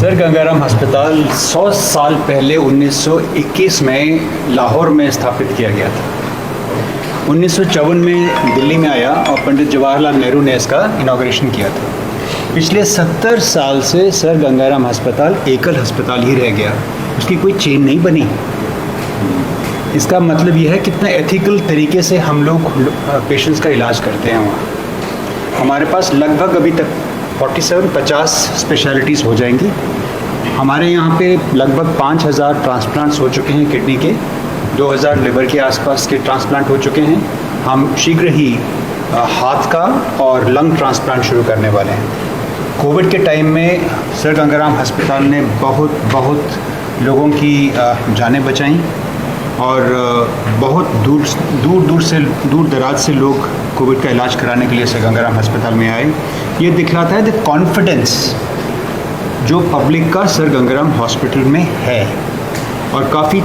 Sir Gangaram अस्पताल 100 साल पहले 1921 में लाहौर में स्थापित किया गया था। 1954 में दिल्ली में आया और पंडित जवाहरलाल नेहरू ने इसका इनॉग्रेशन किया था। पिछले 70 साल से सर गंगाराम अस्पताल एकल अस्पताल ही रह गया, उसकी कोई चेन नहीं बनी। इसका मतलब यह है कितना एथिकल तरीके से हम लोग पेशेंट्स का इलाज करते हैं। वहाँ हमारे पास लगभग अभी तक 47-50 स्पेशलिटीज़ हो जाएंगी। हमारे यहाँ पे लगभग 5000 ट्रांसप्लांट्स हो चुके हैं किडनी के, 2000 लिवर के आसपास के ट्रांसप्लांट हो चुके हैं। हम शीघ्र ही हाथ का और लंग ट्रांसप्लांट शुरू करने वाले हैं। कोविड के टाइम में सर गंगाराम अस्पताल ने बहुत लोगों की जानें बचाईं और बहुत दूर दराज से लोग कोविड का इलाज कराने के लिए सर गंगाराम अस्पताल में आए। ये दिखलाता है द कॉन्फिडेंस जो पब्लिक का सर गंगाराम हॉस्पिटल में है। और काफ़ी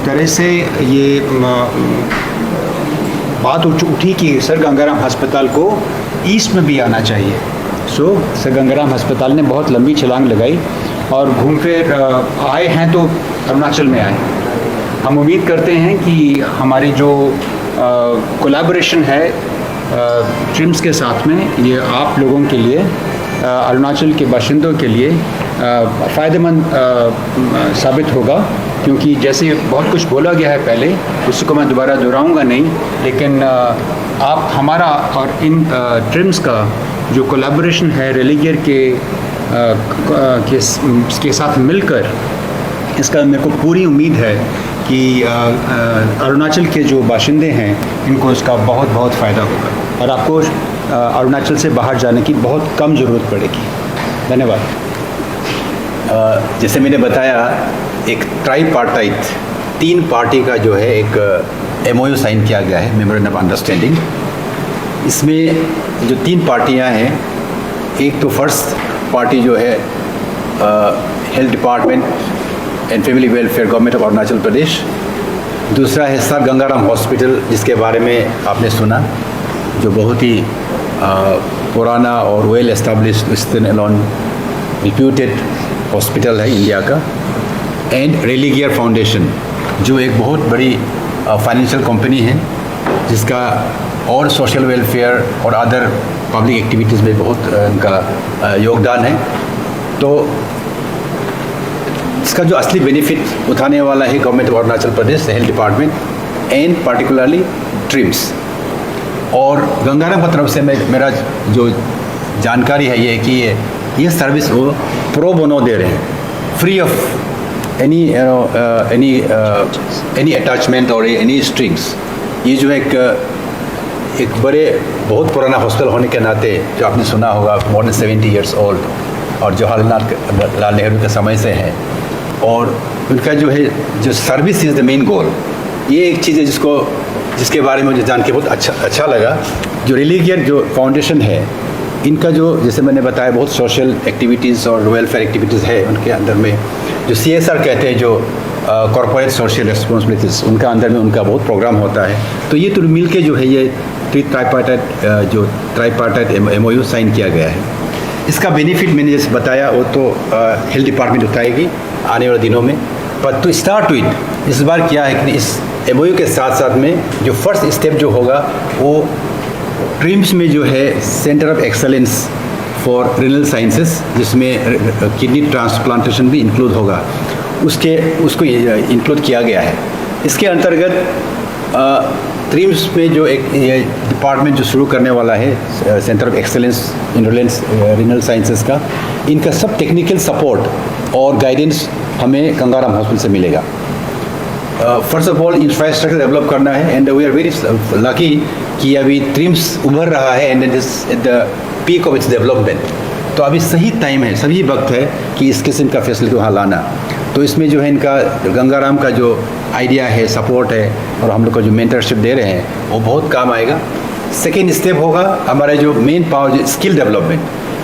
तरह से ये बात उठी कि सर गंगाराम अस्पताल को ईस्ट में भी आना चाहिए। सर गंगाराम अस्पताल ने बहुत लंबी छलांग लगाई और घूम फिर आए हैं तो अरुणाचल में आए। हम उम्मीद करते हैं कि हमारी जो कोलैबोरेशन है ट्रिम्स के साथ में, ये आप लोगों के लिए, अरुणाचल के बाशिंदों के लिए फ़ायदेमंद साबित होगा। क्योंकि जैसे बहुत कुछ बोला गया है पहले, उसको मैं दोबारा दोहराऊंगा नहीं, लेकिन आप हमारा और इन ट्रिम्स का जो कोलैबोरेशन है रेलिगियर के साथ मिलकर, इसका मेरे को पूरी उम्मीद है कि अरुणाचल के जो बाशिंदे हैं इनको इसका बहुत फ़ायदा होगा और आपको अरुणाचल से बाहर जाने की बहुत कम ज़रूरत पड़ेगी। धन्यवाद। जैसे मैंने बताया, एक ट्राईपार्टाइट 3 पार्टी का जो है एक MOU साइन किया गया है, मेमोरेंडम ऑफ अंडरस्टैंडिंग। इसमें जो 3 पार्टियां हैं, एक तो फर्स्ट पार्टी जो है health department and family welfare government of Arunachal Pradesh. दूसरा है सर गंगाराम हॉस्पिटल, जिसके बारे में आपने सुना, जो बहुत ही पुराना और well established eastern alone reputed hospital है इंडिया का। एंड रेलिगियर फाउंडेशन, जो एक बहुत बड़ी फाइनेंशियल कंपनी है, जिसका और सोशल वेलफेयर और अदर पब्लिक एक्टिविटीज़ में बहुत उनका योगदान है। तो इसका जो असली बेनिफिट उठाने वाला है government of Arunachal Pradesh, health department and particularly TRIMS. और गंगाराम की तरफ से मेरा जो जानकारी है ये कि ये सर्विस वो प्रो बोनो दे रहे हैं, फ्री ऑफ एनी अटैचमेंट और एनी स्ट्रिंग्स। ये जो एक बड़े बहुत पुराना हॉस्पिटल होने के नाते, जो आपने सुना होगा मोर देन 70 ईयर्स ओल्ड और जवाहरलाल नेहरू के समय से है, और उनका जो है जो service is the main goal. ये एक चीज़ है जिसके बारे में मुझे जान के बहुत अच्छा लगा। जो रिलीजियस जो फाउंडेशन है, इनका जो जैसे मैंने बताया बहुत सोशल एक्टिविटीज़ और वेलफेयर एक्टिविटीज़ है उनके अंदर में, जो CSR कहते हैं, जो कॉर्पोरेट सोशल रिस्पॉन्सिबिलिटीज़, उनका अंदर में उनका बहुत प्रोग्राम होता है। तो ये तो मिल के जो है ये ट्राईपार्टाइट MOU साइन किया गया है। इसका बेनिफिट मैंने जैसे बताया वो तो हेल्थ डिपार्टमेंट उठाएगी आने वाले दिनों में। पर टू स्टार्ट विद इस बार क्या है कि इस MOU के साथ में जो फर्स्ट स्टेप जो होगा वो ट्रिम्स में जो है centre of excellence for renal sciences, जिसमें किडनी ट्रांसप्लांटेशन भी इंक्लूड होगा, उसको इंक्लूड किया गया है। इसके अंतर्गत ट्रिम्स में जो एक डिपार्टमेंट जो शुरू करने वाला है centre of excellence in renal sciences का, इनका सब टेक्निकल सपोर्ट और गाइडेंस हमें गंगाराम हॉस्पिटल से मिलेगा। First of all infrastructure develop करना है, and we are very lucky कि अभी ट्रिम्स उभर रहा है and it is at the peak of its development. तो अभी सही टाइम है, सही वक्त है कि इस किस्म का फैसिलिटी वहाँ लाना। तो इसमें जो है इनका गंगाराम का जो आइडिया है, सपोर्ट है, और हम लोग को जो मेंटरशिप दे रहे हैं वो बहुत काम आएगा। सेकेंड स्टेप होगा हमारा जो मेन पावर, जो स्किल डेवलपमेंट,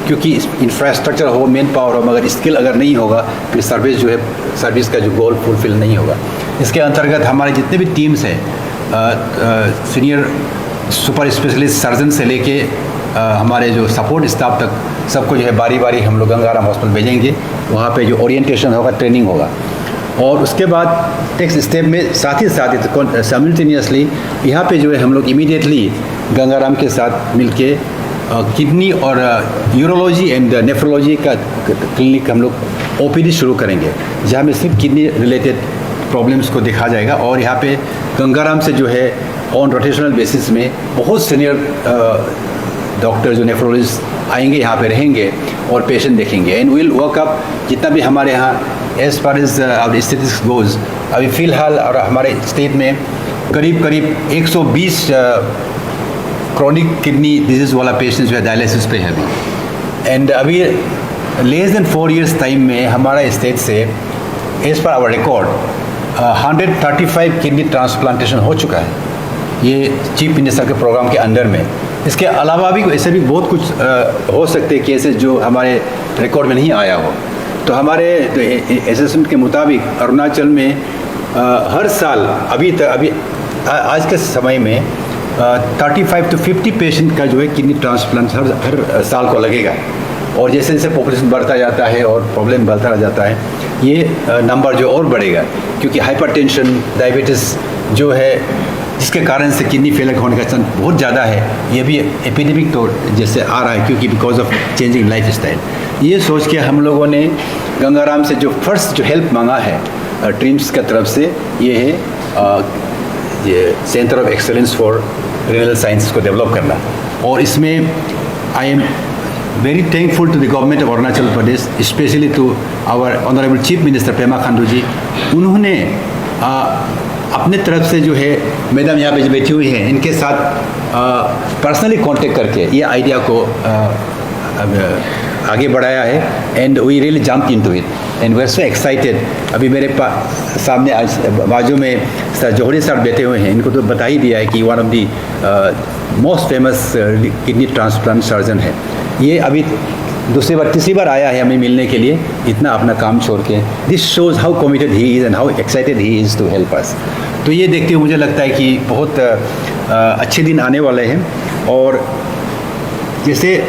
क्योंकि इंफ्रास्ट्रक्चर हो, मेन पावर हो, मगर स्किल अगर नहीं होगा फिर सर्विस का जो गोल फुलफिल नहीं होगा। इसके अंतर्गत हमारे जितने भी टीम्स हैं, सीनियर सुपर स्पेशलिस्ट सर्जन से लेके हमारे जो सपोर्ट स्टाफ तक सबको जो है बारी बारी हम लोग गंगाराम हॉस्पिटल भेजेंगे वहाँ पे जो ओरिएंटेशन होगा, ट्रेनिंग होगा। और उसके बाद नेक्स्ट स्टेप में साथ ही साइमल्टेनियसली यहाँ पे जो है हम लोग इमीडिएटली गंगाराम के साथ मिलके किडनी और यूरोलॉजी एंड नेफ्रोलॉजी का क्लिनिक हम लोग ओपीडी शुरू करेंगे, जहाँ में सिर्फ किडनी रिलेटेड प्रॉब्लम्स को देखा जाएगा। और यहाँ पे गंगाराम से जो है ऑन रोटेशनल बेसिस में बहुत सीनियर डॉक्टर जो नेफ्रोलॉजिस्ट आएंगे, यहाँ पे रहेंगे और पेशेंट देखेंगे। एंड विल वर्क अप जितना भी हमारे यहाँ as far as our statistics goes, अभी फ़िलहाल और हमारे स्टेट में करीब 120 क्रॉनिक किडनी डिजीज़ वाला पेशेंट्स जो है डायलिसिस पे है अभी। एंड अभी लेस देन 4 years टाइम में हमारा स्टेट से as per hour record 135 kidney transplantation हो चुका है, ये चीफ मिनिस्टर के प्रोग्राम के अंडर में। इसके अलावा भी ऐसे भी बहुत कुछ हो सकते हैं केसेस जो हमारे रिकॉर्ड में नहीं आया हो। तो हमारे असेसमेंट के मुताबिक अरुणाचल में हर साल अभी आज के समय में 35 to 50 पेशेंट का जो है किडनी ट्रांसप्लांट हर साल को लगेगा। और जैसे जैसे पॉपुलेशन बढ़ता जाता है और प्रॉब्लम बढ़ता जाता है, ये नंबर जो और बढ़ेगा, क्योंकि हाइपरटेंशन, डायबिटीज़ जो है जिसके कारण से किडनी फेलियर होने का चांस बहुत ज़्यादा है, ये भी एपिडेमिक तो जैसे आ रहा है, क्योंकि because of changing life style. ये सोच के हम लोगों ने गंगाराम से जो फर्स्ट जो हेल्प मांगा है ट्रिम्स की तरफ से, ये है ये centre of excellence for renal science को डेवलप करना। और इसमें I am very thankful to the government of Arunachal Pradesh, specially to our honourable chief minister Pema Khandu ji. उन्होंने अपने तरफ से जो है मैडम यहाँ पे जो बैठी हुई हैं, इनके साथ पर्सनली कांटेक्ट करके ये आइडिया को आगे बढ़ाया है। And we really jump into it and we are so excited. अभी मेरे सामने आज बाजू में सर जौहरी सर बैठे हुए हैं, इनको तो बता ही दिया है कि one of the most famous kidney transplant surgeon है। ये अभी दूसरी बार तीसरी बार आया है हमें मिलने के लिए, इतना अपना काम छोड़ के। This shows how committed he is and how excited he is to help us. तो ये देखते हुए मुझे लगता है कि बहुत अच्छे दिन आने वाले हैं। और जैसे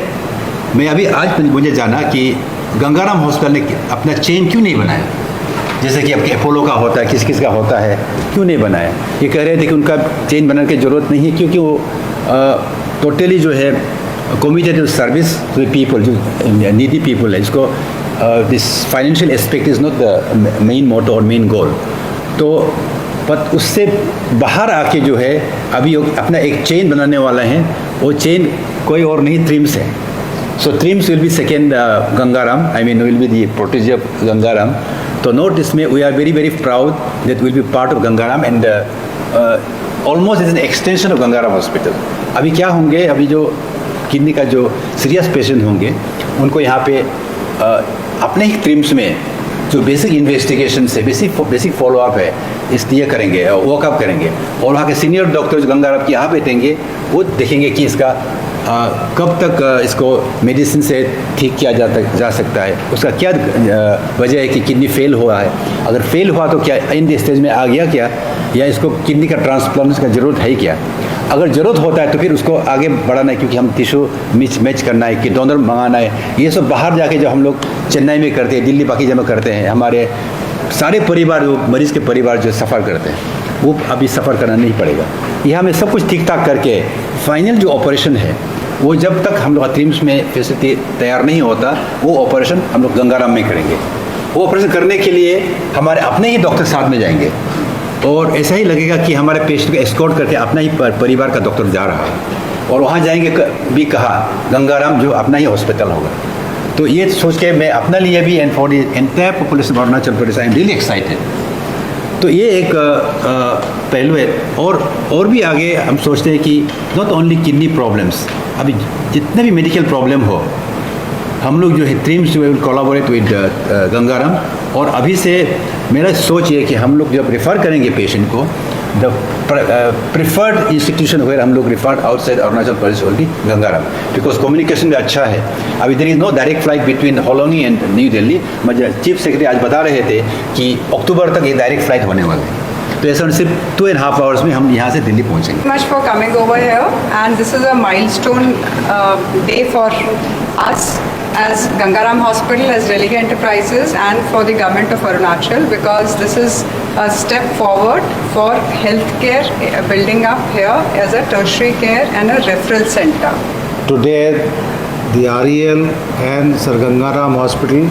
मैं अभी आज मुझे जाना कि गंगाराम हॉस्पिटल ने अपना चेन क्यों नहीं बनाया, जैसे कि आपके अपोलो का होता है, किस किस का होता है, क्यों नहीं बनाया। ये कह रहे थे कि उनका चेन बनाने की ज़रूरत नहीं है, क्योंकि वो टोटली जो है committed to service to the people, जो नीडी पीपल है। इसको this financial aspect is not the main motto और मेन गोल। तो पर उससे बाहर आके जो है अभी अपना एक चेन बनाने वाला है। वो चेन कोई और नहीं, ट्रिम्स है। So TRIMS will be second Gangaram. I mean, will be the protege of Gangaram. So note इसमें we are very very proud that will be part of Gangaram and almost is an extension of Gangaram Hospital. अभी क्या होंगे, अभी जो kidney का जो serious patient होंगे उनको यहाँ पे अपने ही TRIMS में जो बेसिक इन्वेस्टिगेशन से बेसिक फॉलोअप है इसलिए करेंगे, वर्कअप करेंगे। और वहाँ के सीनियर डॉक्टर्स गंगाराम के यहाँ पे देंगे, वो देखेंगे कि इसका कब तक इसको मेडिसिन से ठीक किया जा सकता है, उसका क्या वजह है कि किडनी फेल हुआ है, अगर फेल हुआ तो क्या इन स्टेज में आ गया क्या, या इसको किडनी का ट्रांसप्लांट का ज़रूरत है क्या। अगर ज़रूरत होता है तो फिर उसको आगे बढ़ाना है, क्योंकि हम टिश्यू मैच करना है कि डोनर मंगाना है। ये सब बाहर जाके जो हम लोग चेन्नई में करते हैं, दिल्ली बाकी जगह करते हैं, हमारे सारे परिवार जो मरीज़ के परिवार जो सफ़र करते हैं वो अभी सफ़र करना नहीं पड़ेगा। यहाँ में सब कुछ ठीक ठाक करके फाइनल जो ऑपरेशन है वो जब तक हम लोग ट्रिम्स में फैसिलिटी तैयार नहीं होता, वो ऑपरेशन हम लोग गंगाराम में करेंगे। वो ऑपरेशन करने के लिए हमारे अपने ही डॉक्टर साथ में जाएंगे और ऐसा ही लगेगा कि हमारे पेशेंट को एस्कॉर्ट करके अपना ही परिवार का डॉक्टर जा रहा है। और वहाँ जाएंगे भी कहा गंगाराम जो अपना ही हॉस्पिटल होगा। तो ये सोच के मैं अपने लिए भी and for the entire population of Arunachal Pradesh I am really excited. तो ये एक पहलू है। और भी आगे हम सोचते हैं कि नॉट ओनली किडनी प्रॉब्लम्स, अभी जितने भी मेडिकल प्रॉब्लम हो हम लोग जो है ट्रिम्स जो विल कोलैबोरेट विद गंगाराम। और अभी से मेरा सोच ये कि हम लोग जब रेफ़र करेंगे पेशेंट को, द प्रिफर्ड इंस्टीट्यूशन वेयर हम लोग referred outside Arunachal Pradesh will be Gangaram, because communication भी अच्छा है। अभी there is no direct flight between Hollongi and New Delhi. मुझे चीफ सेक्रेटरी आज बता रहे थे कि अक्टूबर तक ये डायरेक्ट फ्लाइट होने वाले हैं, तो ऐसा सिर्फ 2.5 hours में हम यहाँ से दिल्ली पहुँचेंगे। Much for coming over here, and this is a milestone day for us as Gangaram Hospital, as Religare Enterprises, and for the government of Arunachal, because this is a step forward for healthcare building up here as a tertiary care and a referral center. Today, the REL and Sir Gangaram Hospital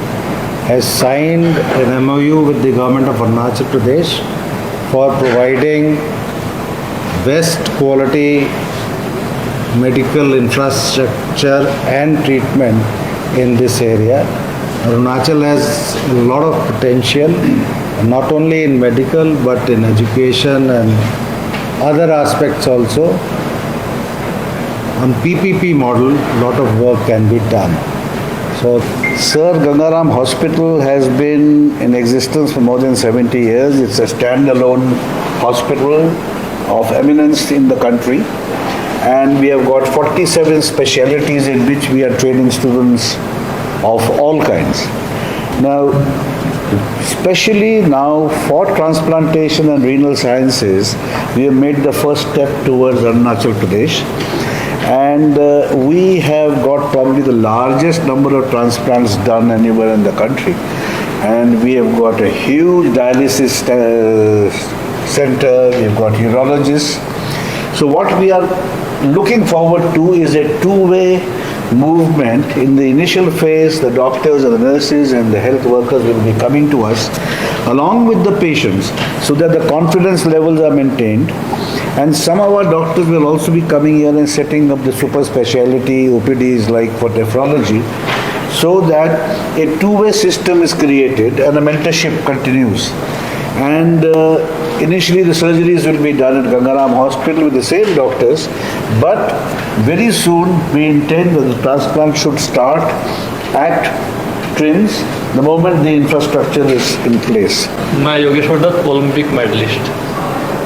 has signed an MOU with the government of Arunachal Pradesh for providing best quality medical infrastructure and treatment in this area. Arunachal has a lot of potential, not only in medical but in education and other aspects also. On PPP model, lot of work can be done. So, Sir Gangaram Hospital has been in existence for more than 70 years. It's a standalone hospital of eminence in the country, and we have got 47 specialties in which we are training students of all kinds. Now, especially now for transplantation and renal sciences, we have made the first step towards Arunachal Pradesh. And we have got probably the largest number of transplants done anywhere in the country. And we have got a huge dialysis center, we've got urologists. So what we are looking forward to is a two-way movement. In the initial phase, the doctors and the nurses and the health workers will be coming to us along with the patients so that the confidence levels are maintained. And some of our doctors will also be coming here and setting up the super specialty OPDs like for nephrology, so that a two-way system is created and the mentorship continues. And initially the surgeries will be done at Gangaram Hospital with the same doctors, but very soon we intend that the transplant should start at TRIMS the moment the infrastructure is in place. मैं Yogeshwar Dutt, Olympic medallist,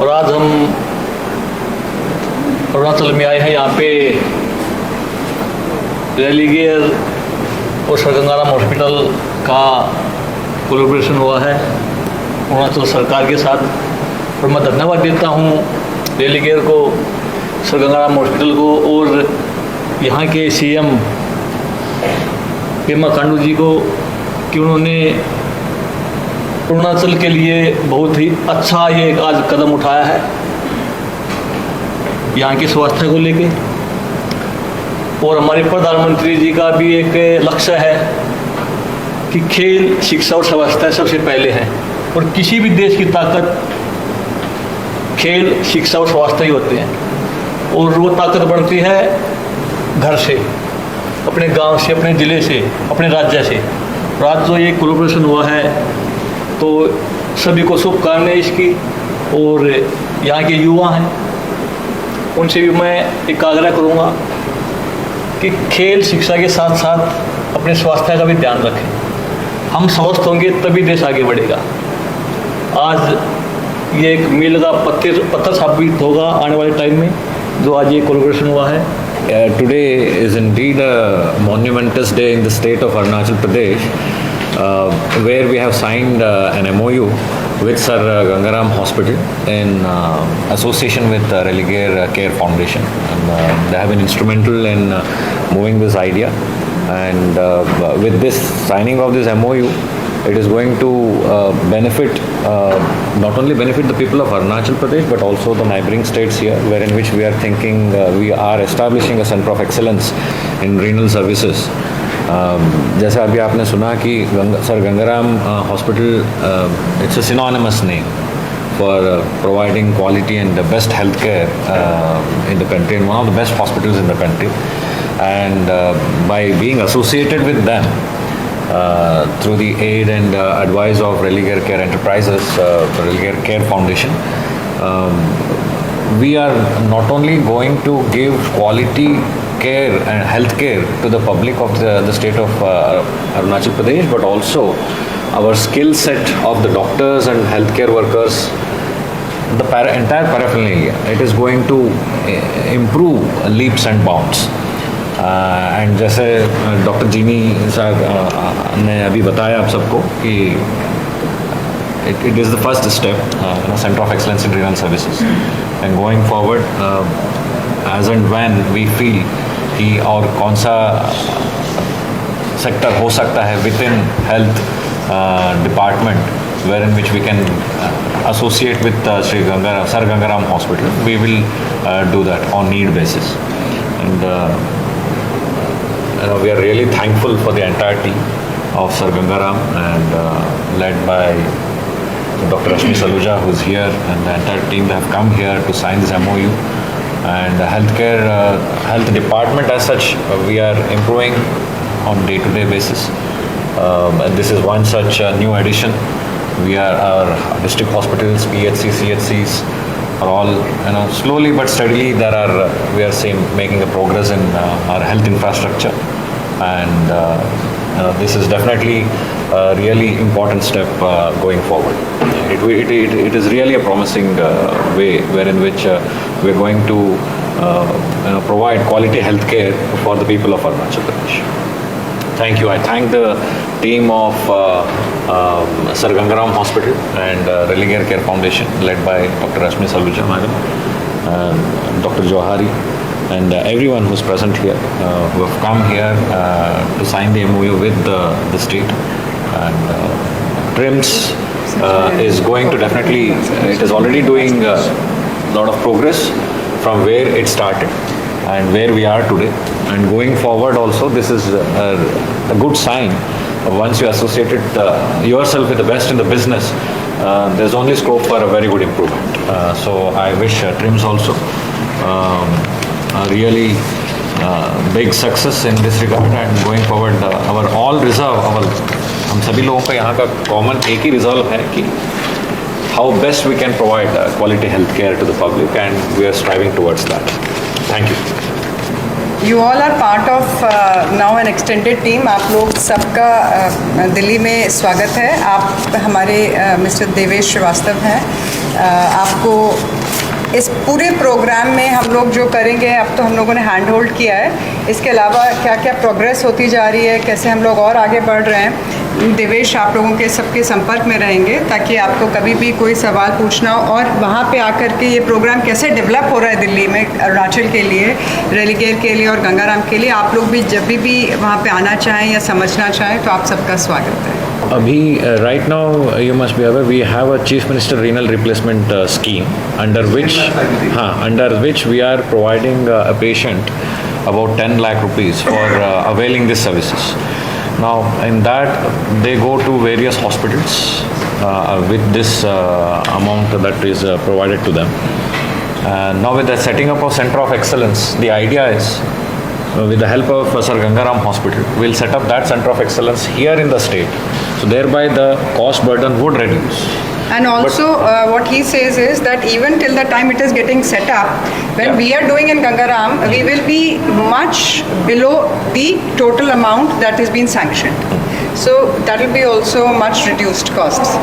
और आज हम अरुणाचल में आए हैं। यहाँ पे रेलिगेयर और सर गंगाराम हॉस्पिटल का कोलैबोरेशन हुआ है अरुणाचल सरकार के साथ, और मैं धन्यवाद देता हूँ रेलिगेयर को, सर गंगाराम हॉस्पिटल को और यहाँ के CM पेमा खांडू जी को कि उन्होंने अरुणाचल के लिए बहुत ही अच्छा ये आज कदम उठाया है यहाँ की स्वास्थ्य को लेके। और हमारे प्रधानमंत्री जी का भी एक लक्ष्य है कि खेल, शिक्षा और स्वास्थ्य सबसे पहले है, और किसी भी देश की ताकत खेल, शिक्षा और स्वास्थ्य ही होते हैं, और वो ताकत बढ़ती है घर से, अपने गांव से, अपने ज़िले से, अपने राज्य से। और आज जो ये कोलैबोरेशन हुआ है तो सभी को शुभकामनाएं इसकी, और यहाँ के युवा हैं उनसे भी मैं एक आग्रह करूँगा कि खेल शिक्षा के साथ साथ अपने स्वास्थ्य का भी ध्यान रखें। हम स्वस्थ होंगे तभी देश आगे बढ़ेगा। आज ये एक मील का पत्थर साबित होगा आने वाले टाइम में, जो आज ये कोलैबोरेशन हुआ है। Today is indeed a monumentous day in the state of Arunachal Pradesh, where we have signed an MOU with Sir Gangaram Hospital in association with Religare Care Foundation. And, they have been instrumental in moving this idea. And with this signing of this MOU, it is going to benefit, not only benefit the people of Arunachal Pradesh, but also the neighboring states here, wherein which we are thinking we are establishing a center of excellence in renal services. जैसे अभी आपने सुना कि sir Gangaram hospital, it's a synonymous name for providing quality and the best healthcare in the country, and one of the best hospitals in the country. And by being associated with them through the aid and advice of Religare Care Enterprises, the Religare Care Foundation, we are not only going to give quality care and health care to the public of the state of Arunachal Pradesh, but also our skill set of the doctors and healthcare workers, the entire paraphernalia. It is going to improve leaps and bounds. And जैसे doctor जीनी साहब ने अभी बताया आप सबको कि it is the first step in a center of excellence in renal services, and going forward as and when we feel कि और कौन सा sector हो सकता है within health department, wherein which we can associate with Sir Gangaram Hospital. We will do that on need basis. And we are really thankful for the entire team of Sir Gangaram and led by Dr. Rashmi Saluja, who is here, and the entire team that have come here to sign this MOU. And the health department as such, we are improving on day-to-day basis. And this is one such new addition. Our district hospitals, PHCs, CHCs are all, slowly but steadily we are making a progress in our health infrastructure, and this is definitely a really important step going forward. It is really a promising way wherein which we are going to provide quality health care for the people of Arunachal Pradesh. Thank you. I thank the team of Sir Gangaram Hospital and Religare Care Foundation, led by Dr. Rashmi Saluja, madam, Dr. Johari, and everyone who's present here, who have come here to sign the MOU with the state. And TRIMS is going to definitely, it is already doing a lot of progress from where it started and where we are today. And going forward also, this is a good sign. Once you associate yourself with the best in the business, there's only scope for a very good improvement. So I wish TRIMS also a really big success in this regard, and going forward our all resolve, हम सभी लोगों का यहाँ का common एक ही resolve है कि how best we can provide quality health care to the public, and we are striving towards that. Thank you. You all are part of now an extended team. आप लोग सबका दिल्ली में स्वागत है. आप हमारे मिस्टर देवेश श्रीवास्तव हैं. आपको इस पूरे प्रोग्राम में हम लोग जो करेंगे, अब तो हम लोगों ने हैंड होल्ड किया है, इसके अलावा क्या क्या प्रोग्रेस होती जा रही है, कैसे हम लोग और आगे बढ़ रहे हैं, देवेश आप लोगों के सबके संपर्क में रहेंगे ताकि आपको कभी भी कोई सवाल पूछना हो, और वहाँ पे आकर के ये प्रोग्राम कैसे डेवलप हो रहा है दिल्ली में अरुणाचल के लिए, रेलीगेयर के लिए और गंगाराम के लिए, आप लोग भी जब भी वहाँ पे आना चाहें या समझना चाहें तो आप सबका स्वागत है. अभी right now you must be aware we have a Chief Minister Renal Replacement scheme under which we are providing a patient about 10 lakh rupees for availing these services. Now in that they go to various hospitals with this amount that is provided to them. Now with the setting up of Center of Excellence, the idea is with the help of Sir Gangaram Hospital, we'll set up that Center of Excellence here in the state. So thereby the cost burden would reduce. And also what he says is that even till the time it is getting set up, when we are doing in Gangaram, we will be much below the total amount that has been sanctioned. So that will be also much reduced costs.